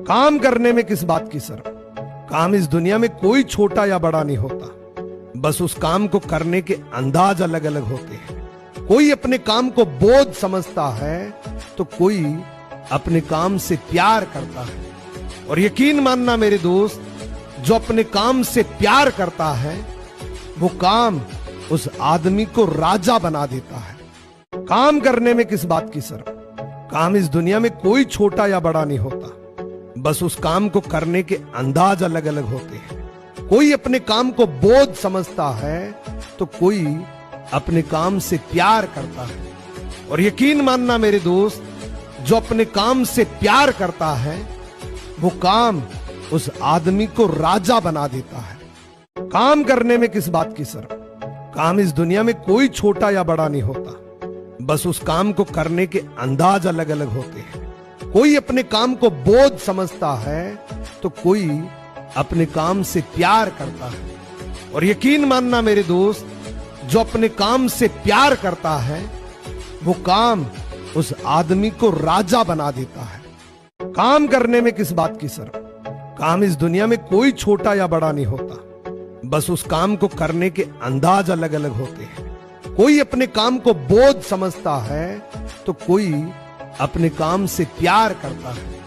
काम करने में किस बात की शर्म। काम इस दुनिया में कोई छोटा या बड़ा नहीं होता, बस उस काम को करने के अंदाज अलग अलग होते हैं। कोई अपने काम को बोझ समझता है तो कोई अपने काम से प्यार करता है। और यकीन मानना मेरे दोस्त, जो अपने काम से प्यार करता है वो काम उस आदमी को राजा बना देता है। काम करने में किस बात की शर्म। काम इस दुनिया में कोई छोटा या बड़ा नहीं होता, बस उस काम को करने के अंदाज अलग अलग होते हैं। कोई अपने काम को बोझ समझता है तो कोई अपने काम से प्यार करता है। और यकीन मानना मेरे दोस्त, जो अपने काम से प्यार करता है वो काम उस आदमी को राजा बना देता है। काम करने में किस बात की शर्म। काम इस दुनिया में कोई छोटा या बड़ा नहीं होता, बस उस काम को करने के अंदाज अलग अलग होते हैं। कोई अपने काम को बोझ समझता है तो कोई अपने काम से प्यार करता है। और यकीन मानना मेरे दोस्त, जो अपने काम से प्यार करता है वो काम उस आदमी को राजा बना देता है। काम करने में किस बात की शर्म। काम इस दुनिया में कोई छोटा या बड़ा नहीं होता, बस उस काम को करने के अंदाज अलग अलग होते हैं। कोई अपने काम को बोझ समझता है तो कोई अपने काम से प्यार करता है।